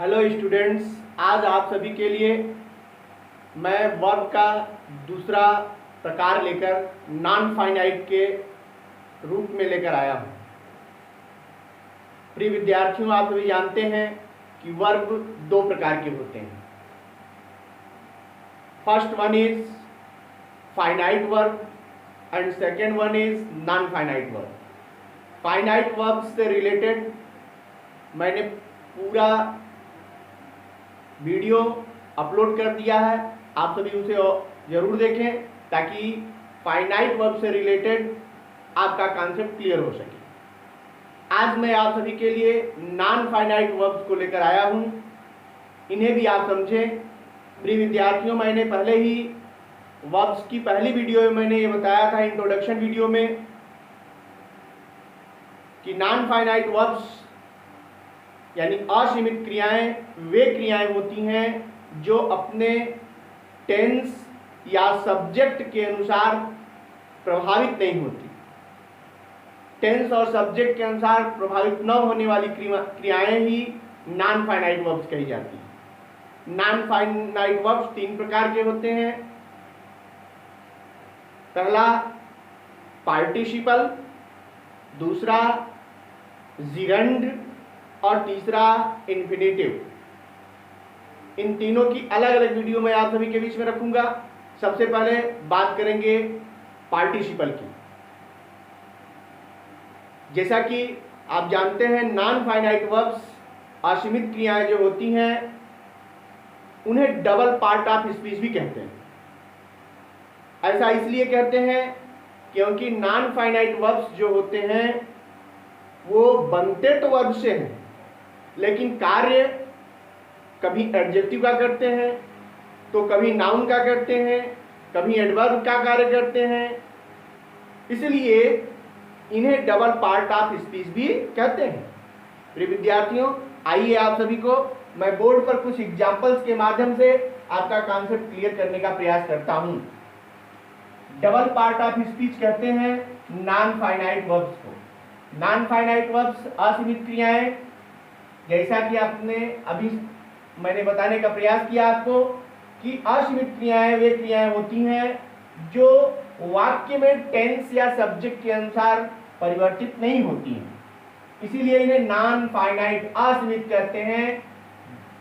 Hello students, आज आप सभी के लिए मैं वर्ब का दूसरा प्रकार लेकर नॉन फाइनाइट के रूप में लेकर आया हूँ। प्रिय विद्यार्थियों, आप सभी जानते हैं कि वर्ब दो प्रकार के होते हैं। First one is finite verb and second one is non finite verb. Finite verb से रिलेटेड मैंने पूरा वीडियो अपलोड कर दिया है, आप सभी उसे जरूर देखें ताकि फाइनाइट वर्ब से रिलेटेड आपका कॉन्सेप्ट क्लियर हो सके। आज मैं आप सभी के लिए नॉन फाइनाइट वर्ब्स को लेकर आया हूं, इन्हें भी आप समझें। प्रिय विद्यार्थियों, मैंने पहले ही वर्ब्स की पहली वीडियो में मैंने ये बताया था, इंट्रोडक्शन वीडियो में, कि नॉन फाइनाइट वर्ब्स यानी असीमित क्रियाएं वे क्रियाएं होती हैं जो अपने टेंस या सब्जेक्ट के अनुसार प्रभावित नहीं होती। टेंस और सब्जेक्ट के अनुसार प्रभावित न होने वाली क्रियाएं ही नॉन फाइनाइट वर्ब्स कही जाती हैं। नॉन फाइनाइट वर्ब्स तीन प्रकार के होते हैं। पहला पार्टिसिपल, दूसरा जिरंड और तीसरा इन्फिनेटिव। इन तीनों की अलग अलग वीडियो मैं आप सभी के बीच में रखूंगा। सबसे पहले बात करेंगे पार्टिसिपल की। जैसा कि आप जानते हैं, नॉन फाइनाइट वर्ब्स असीमित क्रियाएं जो होती हैं उन्हें डबल पार्ट ऑफ स्पीच भी कहते हैं। ऐसा इसलिए कहते हैं क्योंकि नॉन फाइनाइट वर्ब्स जो होते हैं वो बनते तो वर्ब से हैं, लेकिन कार्य कभी एडजेक्टिव का करते हैं तो कभी नाउन का करते हैं, कभी एडवर्ब का कार्य करते हैं। इसलिए इन्हें डबल पार्ट ऑफ स्पीच भी कहते हैं। प्रिय विद्यार्थियों, आइए आप सभी को मैं बोर्ड पर कुछ एग्जाम्पल्स के माध्यम से आपका कॉन्सेप्ट क्लियर करने का प्रयास करता हूं। डबल पार्ट ऑफ स्पीच कहते हैं नॉन फाइनाइट वर्ब्स को। नॉन फाइनाइट वर्ब्स असीमित क्रियाएं, जैसा कि आपने अभी मैंने बताने का प्रयास किया आपको कि असीमित क्रियाएं वे क्रियाएं होती हैं जो वाक्य में टेंस या सब्जेक्ट के अनुसार परिवर्तित नहीं होती हैं। इसीलिए इन्हें नॉन फाइनाइट असीमित कहते हैं,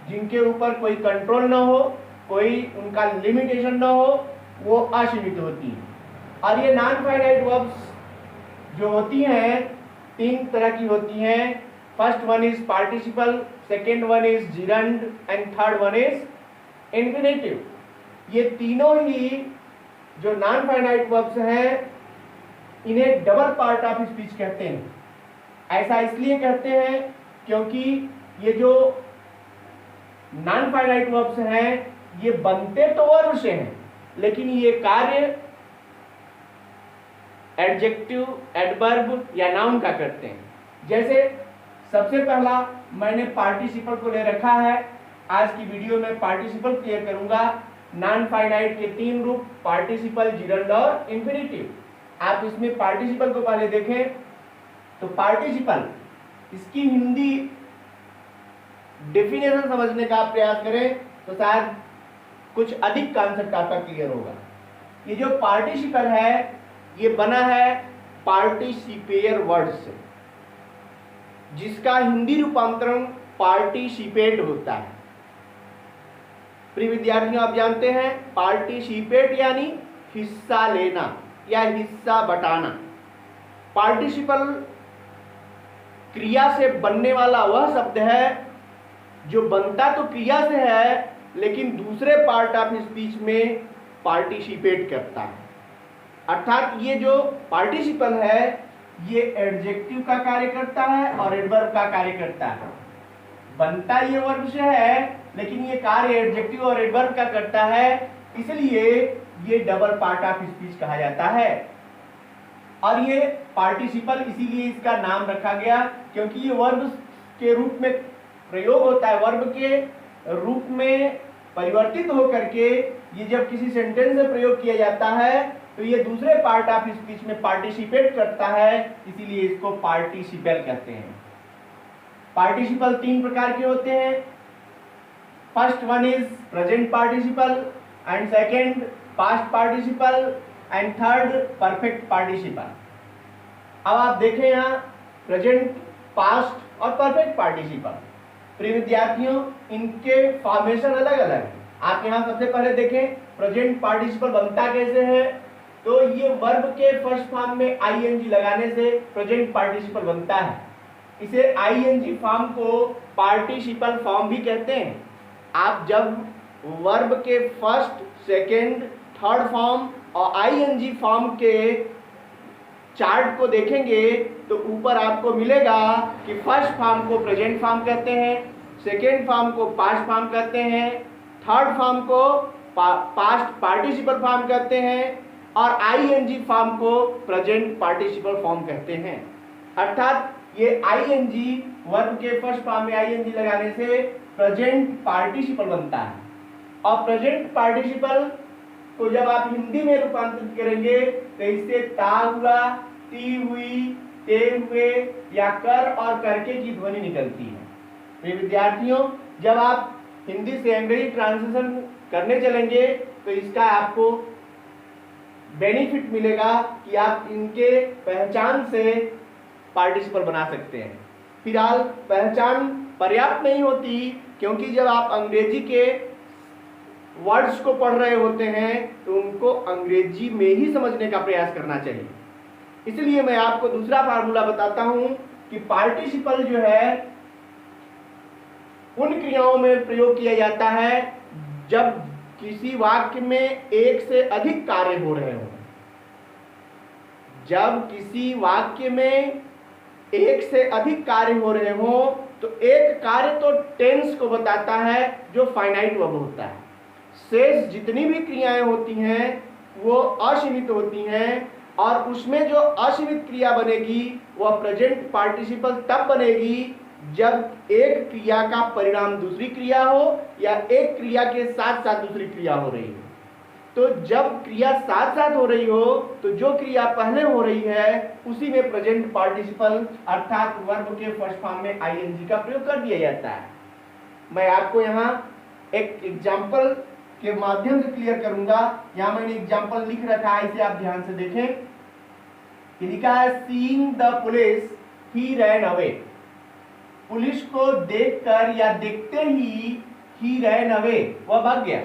जिनके ऊपर कोई कंट्रोल न हो, कोई उनका लिमिटेशन न हो, वो असीमित होती हैं। और ये नॉन फाइनाइट वर्ब्स जो होती हैं तीन तरह की होती हैं। First one is participle, second one is gerund and third one is infinitive. ये तीनों ही जो नॉन फाइनाइट वर्ब्स हैं इन्हें डबल पार्ट ऑफ स्पीच कहते हैं। ऐसा इसलिए कहते हैं क्योंकि ये जो नॉन फाइनाइट वर्ब्स हैं ये बनते तो वर्ब से हैं, लेकिन ये कार्य एडजेक्टिव, एडवर्ब या नाउन का करते हैं। जैसे सबसे पहला मैंने पार्टिसिपल को ले रखा है। आज की वीडियो में पार्टिसिपल क्लियर करूंगा। नॉन फाइनाइट के तीन रूप, पार्टिसिपल, जिरंड और इन्फिनेटिव। आप इसमें पार्टिसिपल को पहले देखें तो पार्टिसिपल, इसकी हिंदी डेफिनेशन समझने का प्रयास करें तो शायद कुछ अधिक कॉन्सेप्ट आपका क्लियर होगा। ये जो पार्टिसिपल है ये बना है पार्टिसिपेयर वर्ड से, जिसका हिंदी रूपांतरण पार्टिसिपेट होता है। प्रिय विद्यार्थियों, आप जानते हैं पार्टिसिपेट यानी हिस्सा लेना या हिस्सा बटाना। पार्टिसिपल क्रिया से बनने वाला वह शब्द है जो बनता तो क्रिया से है लेकिन दूसरे पार्ट ऑफ स्पीच में पार्टिसिपेट करता है। अर्थात ये जो पार्टिसिपल है ये एडजेक्टिव का कार्य करता है और एडवर्ब का कार्य करता है। बनता ये वर्ब से है लेकिन ये कार्य एडजेक्टिव और एडवर्ब का करता है, इसलिए ये डबल पार्ट ऑफ स्पीच कहा जाता है। और ये पार्टिसिपल इसीलिए इसका नाम रखा गया क्योंकि ये वर्ब के रूप में प्रयोग होता है। वर्ब के रूप में परिवर्तित होकर के ये जब किसी सेंटेंस में प्रयोग किया जाता है तो ये दूसरे पार्ट ऑफ स्पीच में पार्टिसिपेट करता है, इसीलिए इसको पार्टिसिपल कहते हैं। पार्टिसिपल तीन प्रकार के होते हैं। First one is present participle and second past participle and third perfect participle. अब आप देखें यहाँ प्रेजेंट, पास्ट और परफेक्ट पार्टिसिपल। प्रिय विद्यार्थियों, इनके फॉर्मेशन अलग अलग है। आप यहाँ सबसे पहले देखें प्रेजेंट पार्टिसिपल बनता कैसे है। तो ये वर्ब के फर्स्ट फॉर्म में आईएनजी लगाने से प्रेजेंट पार्टिसिपल बनता है। इसे आईएनजी फॉर्म को पार्टिसिपल फॉर्म भी कहते हैं। आप जब वर्ब के फर्स्ट, सेकेंड, थर्ड फॉर्म और आईएनजी फॉर्म के चार्ट को देखेंगे तो ऊपर आपको मिलेगा कि फर्स्ट फॉर्म को प्रेजेंट फॉर्म कहते हैं, सेकेंड फॉर्म को पास्ट फॉर्म कहते हैं, थर्ड फॉर्म को पास्ट पार्टिसिपल फॉर्म कहते हैं और आईएनजी फॉर्म को प्रेजेंट पार्टिसिपल फॉर्म कहते हैं। अर्थात ये आईएनजी वर्ब के फर्स्ट फॉर्म में आईएनजी लगाने से प्रेजेंट पार्टिसिपल बनता है। और प्रेजेंट पार्टिसिपल को जब आप हिंदी में रूपांतरित करेंगे तो इससे ता हुआ, ती हुई, ते हुए या कर और करके की ध्वनि निकलती है। तो विद्यार्थियों, जब आप हिंदी से अंग्रेजी ट्रांसलेशन करने चलेंगे तो इसका आपको बेनिफिट मिलेगा कि आप इनके पहचान से पार्टिसिपल बना सकते हैं। फिलहाल पहचान पर्याप्त नहीं होती, क्योंकि जब आप अंग्रेजी के वर्ड्स को पढ़ रहे होते हैं तो उनको अंग्रेजी में ही समझने का प्रयास करना चाहिए। इसलिए मैं आपको दूसरा फार्मूला बताता हूं कि पार्टिसिपल जो है उन क्रियाओं में प्रयोग किया जाता है जब किसी वाक्य में एक से अधिक कार्य हो रहे हों। जब किसी वाक्य में एक से अधिक कार्य हो रहे हों तो एक कार्य तो टेंस को बताता है जो फाइनाइट वर्ब होता है। शेष जितनी भी क्रियाएं होती हैं वो असीमित होती हैं और उसमें जो असीमित क्रिया बनेगी वह प्रेजेंट पार्टिसिपल तब बनेगी जब एक क्रिया का परिणाम दूसरी क्रिया हो या एक क्रिया के साथ साथ दूसरी क्रिया हो रही हो। तो जब क्रिया साथ साथ हो रही हो तो जो क्रिया पहले हो रही है उसी में प्रेजेंट पार्टिसिपल अर्थात वर्ब के फर्स्ट फॉर्म में आईएनजी का प्रयोग कर दिया जाता है। मैं आपको यहाँ एक एग्जाम्पल के माध्यम से क्लियर करूंगा। यहाँ मैंने एग्जाम्पल लिख रखा है, इसे आप ध्यान से देखें। लिखा है seeing the police he ran away. Police को देखकर या देखते ही रैन अवे, वह भाग गया।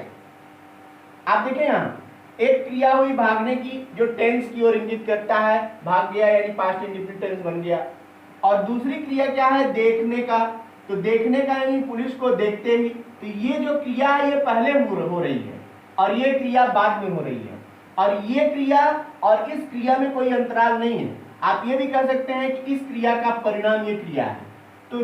आप देखें यहाँ एक क्रिया हुई भागने की जो टेंस की ओर इंगित करता है, भाग गया यानी पास्ट इंडेफिनिट टेंस बन गया। और दूसरी क्रिया क्या है, देखने का। तो देखने का यानी पुलिस को देखते ही। तो ये जो क्रिया है ये पहले हो रही है और ये क्रिया बाद में हो रही है और ये क्रिया और इस क्रिया में कोई अंतराल नहीं है। आप ये भी कह सकते हैं कि इस क्रिया का परिणाम ये क्रिया है। तो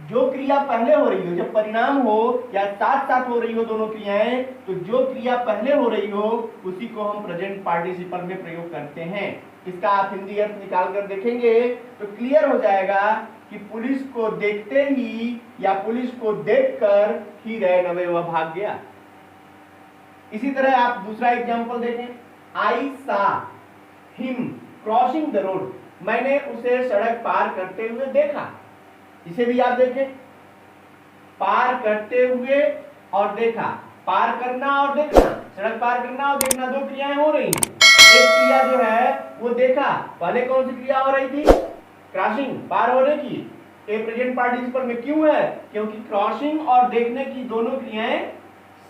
जो क्रिया पहले हो रही हो, जब परिणाम हो या साथ साथ हो रही हो दोनों क्रियाएं, तो जो क्रिया पहले हो रही हो उसी को हम प्रेजेंट पार्टिसिपल में प्रयोग करते हैं। इसका आप हिंदी अर्थ निकाल कर देखेंगे तो क्लियर हो जाएगा कि पुलिस को देखते ही या पुलिस को देखकर ही रैन अवे, वह भाग गया। इसी तरह आप दूसरा एग्जांपल देखें। आई सा हिम क्रॉसिंग द रोड। मैंने उसे सड़क पार करते हुए देखा। इसे भी आप देखें, पार करते हुए और देखा। पार करना और देखना, सड़क पार करना और देखना दो क्रियाएं हो रही हैं। एक क्रिया जो है वो देखा, पहले कौन सी क्रिया हो रही थी, क्रॉसिंग, पार होने की। ये प्रेजेंट पार्टिसिपल में क्यों है, क्योंकि क्रॉसिंग और देखने की दोनों क्रियाएं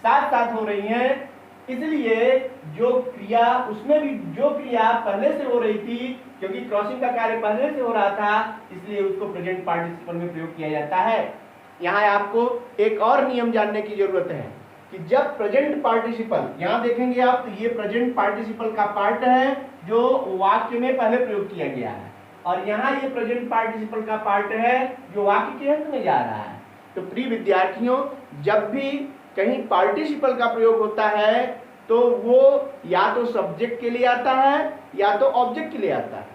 साथ साथ हो रही हैं। इसलिए जो क्रिया उसमें भी जो क्रिया पहले से हो रही थी, क्योंकि क्रॉसिंग का कार्य पहले से हो रहा था, इसलिए उसको प्रेजेंट पार्टिसिपल में प्रयोग किया जाता है। यहाँ आपको एक और नियम जानने की जरूरत है कि जब प्रेजेंट पार्टिसिपल, यहाँ देखेंगे आप तो ये प्रेजेंट पार्टिसिपल का पार्ट है जो वाक्य में पहले प्रयोग किया गया है और यहाँ ये प्रेजेंट पार्टिसिपल का पार्ट है जो वाक्य के अंत में जा रहा है। तो प्रिय विद्यार्थियों, जब भी कहीं पार्टिसिपल का प्रयोग होता है तो वो या तो सब्जेक्ट के लिए आता है या तो ऑब्जेक्ट के लिए आता है।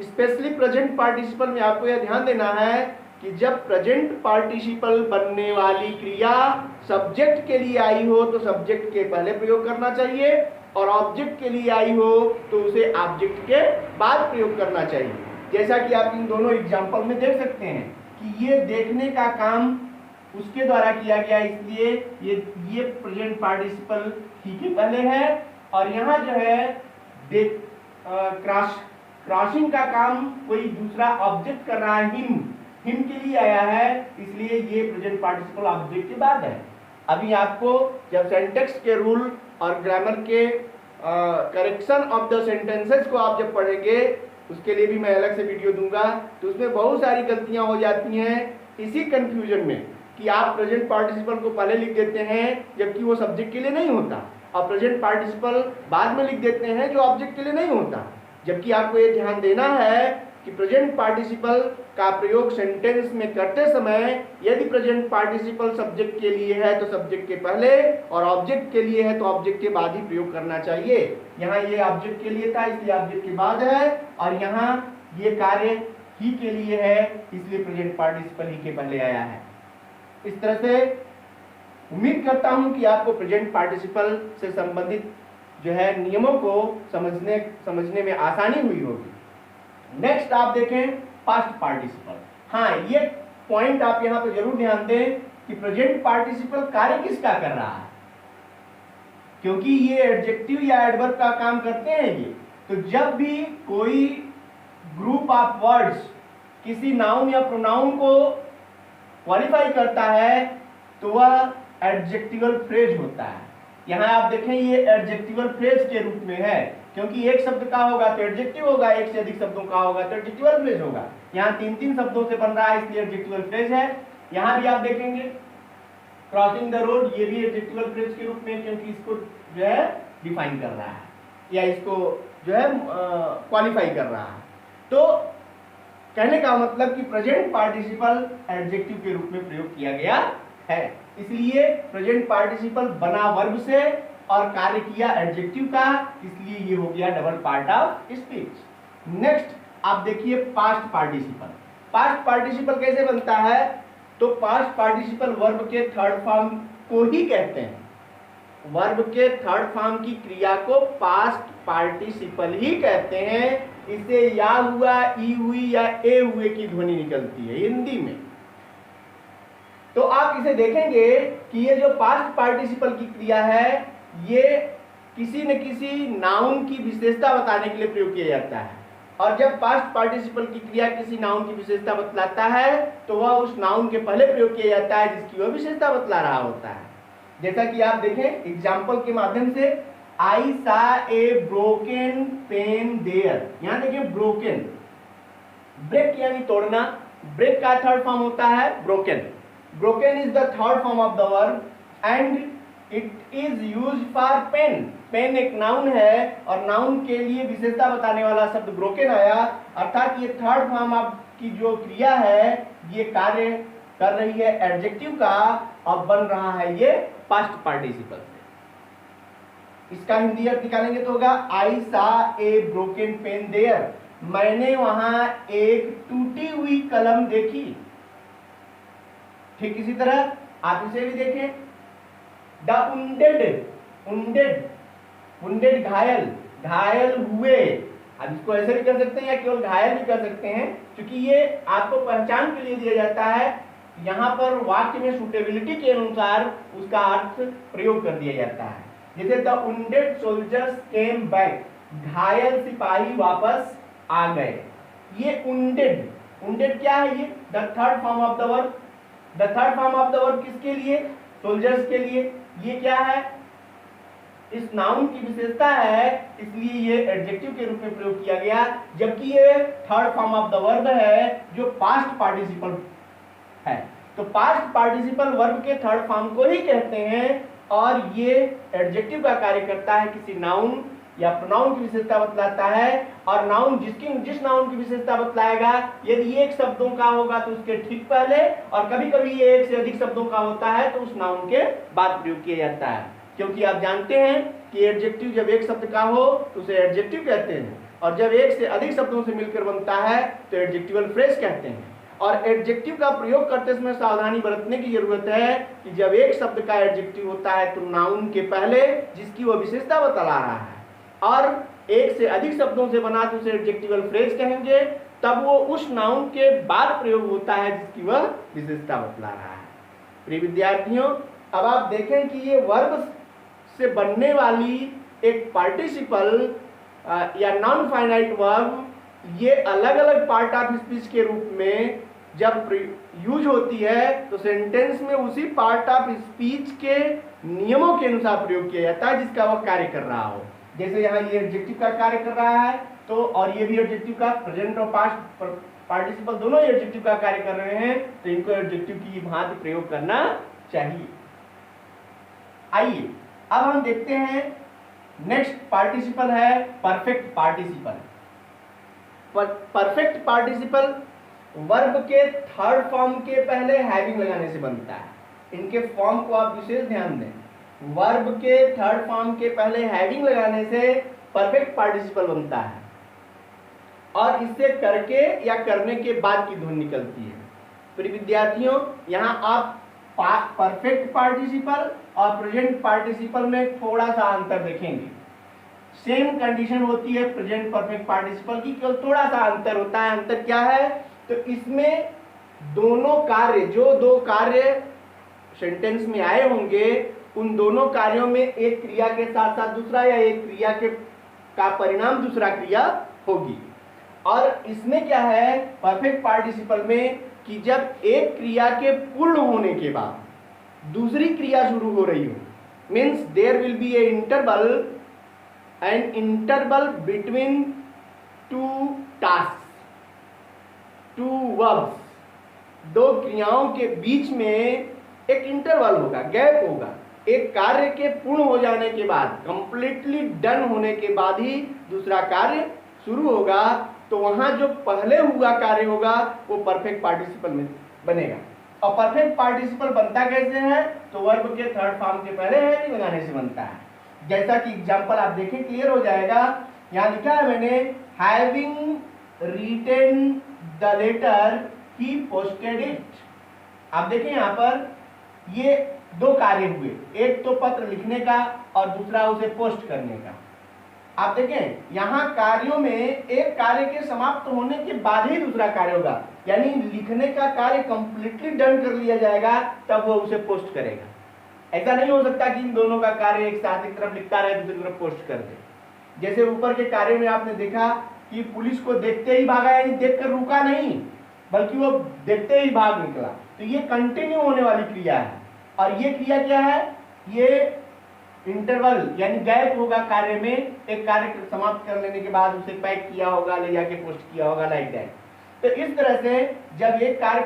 स्पेशली प्रेजेंट पार्टिसिपल में आपको यह ध्यान देना है कि जब प्रेजेंट पार्टिसिपल बनने वाली क्रिया सब्जेक्ट के लिए आई हो तो सब्जेक्ट के पहले प्रयोग करना चाहिए और ऑब्जेक्ट के लिए आई हो तो उसे ऑब्जेक्ट के बाद प्रयोग करना चाहिए। जैसा कि आप इन दोनों एग्जाम्पल में देख सकते हैं कि ये देखने का काम उसके द्वारा किया गया, इसलिए ये प्रेजेंट पार्टिसिपल ही के पहले है। और यहाँ जो है क्रॉसिंग का काम कोई दूसरा ऑब्जेक्ट कर रहा है, हिम के लिए आया है, इसलिए ये प्रेजेंट पार्टिसिपल ऑब्जेक्ट के बाद है। अभी आपको जब सिंटैक्स के रूल और ग्रामर के करेक्शन ऑफ द सेंटेंसेस को आप जब पढ़ेंगे, उसके लिए भी मैं अलग से वीडियो दूंगा, तो उसमें बहुत सारी गलतियां हो जाती हैं इसी कंफ्यूजन में कि आप प्रेजेंट पार्टिसिपल को पहले लिख देते हैं जबकि वो सब्जेक्ट के लिए नहीं होता, और प्रेजेंट पार्टिसिपल बाद में लिख देते हैं जो ऑब्जेक्ट के लिए नहीं होता। जबकि आपको ये ध्यान देना है कि प्रेजेंट पार्टिसिपल का प्रयोग सेंटेंस में करते समय यदि प्रेजेंट पार्टिसिपल सब्जेक्ट के लिए है तो सब्जेक्ट के पहले, और ऑब्जेक्ट के लिए है तो ऑब्जेक्ट के बाद ही प्रयोग करना चाहिए। यहाँ ये ऑब्जेक्ट के लिए था इसलिए ऑब्जेक्ट के बाद है, और यहाँ ये कार्य ही के लिए है इसलिए प्रेजेंट पार्टिसिपल ही के पहले आया है। इस तरह से उम्मीद करता हूं कि आपको प्रेजेंट पार्टिसिपल से संबंधित जो है नियमों को समझने में आसानी हुई होगी। नेक्स्ट आप देखें पास्ट पार्टिसिपल। हाँ, ये पॉइंट आप यहां पे जरूर ध्यान दें कि प्रेजेंट पार्टिसिपल कार्य किसका कर रहा है, क्योंकि ये एडजेक्टिव या एडवर्ब का काम करते हैं ये। तो जब भी कोई ग्रुप ऑफ वर्ड्स किसी नाउन या प्रोनाउन को क्वालिफाई करता है तो वह एडजेक्टिवल फ्रेज होता है। यहाँ आप देखें ये एडजेक्टिवल फ्रेज के रूप में है, क्योंकि एक शब्द का होगा तो एडजेक्टिव होगा, एक से अधिक शब्दों का होगा तो एडजेक्टिवल फ्रेज होगा। यहाँ तीन शब्दों से बन रहा है इसलिए एडजेक्टिवल फ्रेज है। यहाँ भी आप देखेंगे क्रॉसिंग द रोड, ये भी एडजेक्टिवल फ्रेज के रूप में, क्योंकि इसको जो है डिफाइन कर रहा है या इसको जो है क्वालिफाई कर रहा है। तो कहने का मतलब कि प्रेजेंट पार्टिसिपल एडजेक्टिव के रूप में प्रयोग किया गया है, इसलिए प्रेजेंट पार्टिसिपल बना वर्ब से और कार्य किया एडजेक्टिव का, इसलिए ये हो गया double part of speech. Next आप देखिए पास्ट पार्टिसिपल। पास्ट पार्टिसिपल कैसे बनता है, तो पास्ट पार्टिसिपल वर्ब के थर्ड फॉर्म को ही कहते हैं। वर्ब के थर्ड फॉर्म की क्रिया को पास्ट पार्टिसिपल ही कहते हैं। इसे या हुआ, ई हुई या ए हुए की ध्वनि निकलती है हिंदी में। तो आप इसे देखेंगे कि ये जो पास्ट पार्टिसिपल की क्रिया है ये किसी न किसी नाउन की विशेषता बताने के लिए प्रयोग किया जाता है, और जब पास्ट पार्टिसिपल की क्रिया किसी नाउन की विशेषता बतलाता है तो वह उस नाउन के पहले प्रयोग किया जाता है जिसकी वह विशेषता बतला रहा होता है। जैसा कि आप देखें एग्जाम्पल के माध्यम से, आई सा ए ब्रोकन पेन देयर। यहां देखिए ब्रोकन, ब्रेक यानी तोड़ना, ब्रेक का थर्ड फॉर्म होता है broken. Broken is the third form of the verb and it is used for pen. Pen एक नाउन है और नाउन के लिए विशेषता बताने वाला शब्द ब्रोकन आया, अर्थात ये थर्ड फॉर्म ऑफ की जो क्रिया है ये कार्य कर रही है एडजेक्टिव का और बन रहा है ये पास्ट पार्टिसिपल से। इसका हिंदी अर्थ निकालेंगे तो होगा आई सा ए ब्रोकन पेन देयर। मैंने वहां एक टूटी हुई कलम देखी। ठीक इसी तरह आप इसे भी देखें, द उंडेड, उंडेड घायल, घायल हुए। अब इसको ऐसे भी कर सकते हैं या केवल घायल भी कर सकते हैं, क्योंकि ये आपको पहचान के लिए दिया जाता है। यहाँ पर वाक्य में सुटेबिलिटी के अनुसार उसका अर्थ प्रयोग कर दिया जाता है। जैसे द उंडेड सोल्जर्स केम बैक, घायल सिपाही वापस आ गए। ये उंडेड, उंडेड क्या है, ये the third form of the verb. The third form of the verb किसके लिए, सोल्जर्स के लिए। ये क्या है, इस नाउन की विशेषता है, इसलिए ये एडजेक्टिव के रूप में प्रयोग किया गया, जबकि ये third form of the verb है जो पास्ट पार्टिसिपल है। तो पास्ट पार्टिसिपल वर्ब के थर्ड फॉर्म को ही कहते हैं और ये एडजेक्टिव का कार्य करता है, किसी नाउन या प्रोनाउन की विशेषता बतलाता है। और नाउन जिस नाउन की विशेषता बतलाएगा यदि एक शब्दों का होगा तो उसके ठीक पहले, और कभी कभी ये एक से अधिक शब्दों का होता है तो उस नाउन के बाद प्रयोग किया जाता है। क्योंकि आप जानते हैं कि एडजेक्टिव जब एक शब्द का हो तो उसे एडजेक्टिव कहते हैं, और जब एक से अधिक शब्दों से मिलकर बनता है तो एडजेक्टिवल फ्रेज कहते हैं। और एडजेक्टिव का प्रयोग करते समय सावधानी बरतने की जरूरत है कि जब एक शब्द का एडजेक्टिव होता है तो नाउन के पहले जिसकी वह विशेषता बता रहा है, और एक से अधिक शब्दों से बना तो उसे एडजेक्टिवल फ्रेज कहेंगे, तब वो उस नाउन के बाद प्रयोग होता है जिसकी वह विशेषता बतला रहा है। प्रिय विद्यार्थियों, अब आप देखें कि ये वर्ब से बनने वाली एक पार्टिसिपल या नॉन फाइनाइट वर्ब, ये अलग अलग पार्ट ऑफ स्पीच के रूप में जब यूज होती है तो सेंटेंस में उसी पार्ट ऑफ स्पीच के नियमों के अनुसार प्रयोग किया जाता है जिसका वह कार्य कर रहा हो। जैसे यहाँ ये एडजेक्टिव का कार्य कर रहा है, तो और ये भी एडजेक्टिव का, प्रेजेंट और पास्ट पार्टिसिपल दोनों एडजेक्टिव का कार्य कर रहे हैं, तो इनको एडजेक्टिव की भांति प्रयोग करना चाहिए। आइए अब हम देखते हैं नेक्स्ट पार्टिसिपल है perfect participle. Perfect participle verb के थर्ड फॉर्म के पहले हैविंग लगाने से बनता है। इनके फॉर्म को आप विशेष ध्यान दें। वर्ब के थर्ड फॉर्म के पहले हैविंग लगाने से परफेक्ट पार्टिसिपल बनता है और इससे करके या करने के बाद की ध्वनि निकलती है। प्रिय विद्यार्थियों, यहाँ आप परफेक्ट पार्टिसिपल और प्रेजेंट पार्टिसिपल में थोड़ा सा अंतर देखेंगे। सेम कंडीशन होती है प्रेजेंट परफेक्ट पार्टिसिपल की, केवल थोड़ा सा अंतर होता है। अंतर क्या है? तो इसमें दोनों कार्य, जो दो कार्य सेंटेंस में आए होंगे, उन दोनों कार्यों में एक क्रिया के साथ साथ दूसरा या एक क्रिया का परिणाम दूसरा क्रिया होगी। और इसमें क्या है परफेक्ट पार्टिसिपल में कि जब एक क्रिया के पूर्ण होने के बाद दूसरी क्रिया शुरू हो रही हो, means there will be a interval between two task, two verbs, दो क्रियाओं के बीच में एक इंटरवल होगा, गैप होगा। एक कार्य के पूर्ण हो जाने के बाद, कंप्लीटली डन होने के बाद ही दूसरा कार्य शुरू होगा, तो वहां जो पहले हुआ कार्य होगा वो परफेक्ट पार्टिसिपल में बनेगा। और परफेक्ट पार्टिसिपल बनता कैसे है? तो वर्ब के थर्ड फॉर्म के पहले हैविंग लगाने से बनता है। जैसा कि एग्जांपल आप देखें, क्लियर हो जाएगा। यहाँ लिखा है मैंने, having written the letter he posted it. आप देखें यहाँ पर ये दो कार्य हुए, एक तो पत्र लिखने का और दूसरा उसे पोस्ट करने का। आप देखें यहाँ कार्यों में एक कार्य के समाप्त होने के बाद ही दूसरा कार्य होगा, यानी लिखने का कार्य कंप्लीटली डन कर लिया जाएगा तब वो उसे पोस्ट करेगा। ऐसा नहीं हो सकता कि इन दोनों का कार्य एक साथ, एक तरफ लिखता रहे दूसरी तरफ पोस्ट कर दे। जैसे ऊपर के कार्य में आपने देखा कि पुलिस को देखते ही भागा, यानी देखकर रुका नहीं बल्कि वो देखते ही भाग निकला, तो ये कंटिन्यू होने वाली क्रिया है। और ये क्रिया क्या है? ये इंटरवल यानी गैप होगा कार्य में, एक कार्य समाप्त कर लेने के बाद उसे पैक किया होगा, ले जाके पोस्ट किया होगा, लाइक दैट। तो इस तरह से जब एक कार्य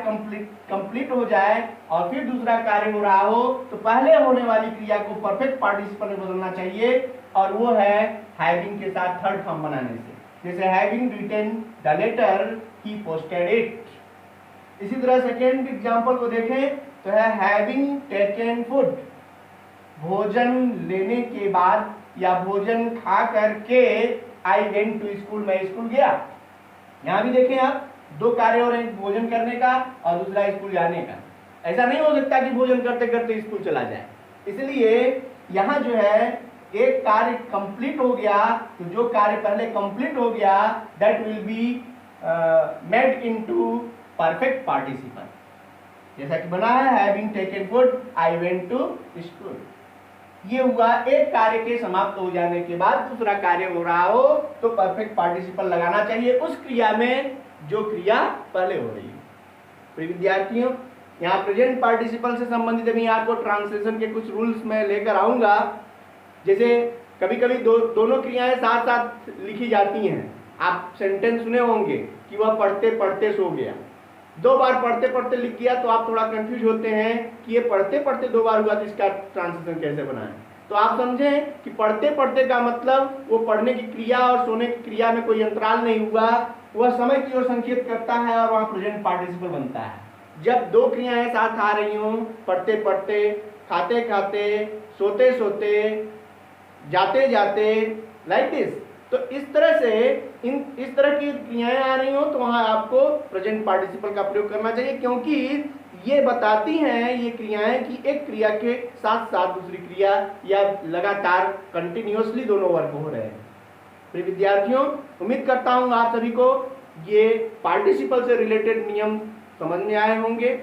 कंप्लीट हो जाए और फिर दूसरा कार्य हो रहा हो, तो पहले होने वाली क्रिया को परफेक्ट पार्टिसिपल में बदलना चाहिए, और वो है हैविंग के साथ थर्ड फॉर्म बनाने से। जैसे having written the letter he posted it. इसी तरह सेकेंड एग्जांपल को देखें तो है हैविंग टेकन फूड। भोजन लेने के बाद या भोजन खा करके आई वेंट टू स्कूल, मैं स्कूल गया। यहाँ भी देखें आप, दो कार्य हो रहे हैं, भोजन करने का और दूसरा स्कूल जाने का। ऐसा नहीं हो सकता कि भोजन करते करते स्कूल चला जाए। इसलिए यहाँ जो है एक कार्य कंप्लीट हो गया, तो जो कार्य पहले कंप्लीट हो गया that will be made into perfect participle. जैसा कि बना है having taken food I went to school. ये हुआ एक कार्य के समाप्त हो जाने के बाद दूसरा कार्य हो रहा हो तो परफेक्ट पार्टिसिपल लगाना चाहिए उस क्रिया में जो क्रिया पहले हो रही है। तो विद्यार्थियों, यहाँ प्रेजेंट पार्टिसिपल से संबंधित अभी आपको ट्रांसलेशन के कुछ रूल्स में लेकर आऊंगा। जैसे कभी कभी दोनों क्रियाएं साथ साथ लिखी जाती हैं। आप सेंटेंस सुने होंगे कि वह पढ़ते पढ़ते सो गया। दो बार पढ़ते पढ़ते लिख गया तो आप थोड़ा कंफ्यूज होते हैं कि ये पढ़ते पढ़ते दो बार हुआ तो इसका ट्रांसलेशन कैसे बनाएं। तो आप समझें कि पढ़ते पढ़ते का मतलब वो पढ़ने की क्रिया और सोने की क्रिया में कोई अंतराल नहीं हुआ, वह समय की ओर संकेत करता है और वहाँ प्रेजेंट पार्टिसिपल बनता है। जब दो क्रियाएं साथ आ रही हों, पढ़ते पढ़ते, खाते खाते, सोते सोते, जाते जाते, लाइक दिस, तो इस तरह से इस तरह की क्रियाएं आ रही हो तो वहां आपको प्रेजेंट पार्टिसिपल का प्रयोग करना चाहिए, क्योंकि ये बताती हैं ये क्रियाएं कि एक क्रिया के साथ साथ दूसरी क्रिया या लगातार कंटिन्यूअसली दोनों वर्क हो रहे हैं। प्रिय विद्यार्थियों, उम्मीद करता हूं आप सभी को ये पार्टिसिपल से रिलेटेड नियम समझ में आए होंगे।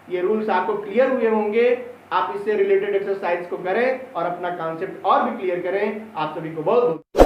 ये रूल्स आपको क्लियर हुए होंगे। आप इससे रिलेटेड एक्सरसाइज को करें और अपना कॉन्सेप्ट और भी क्लियर करें। आप सभी को बहुत बहुत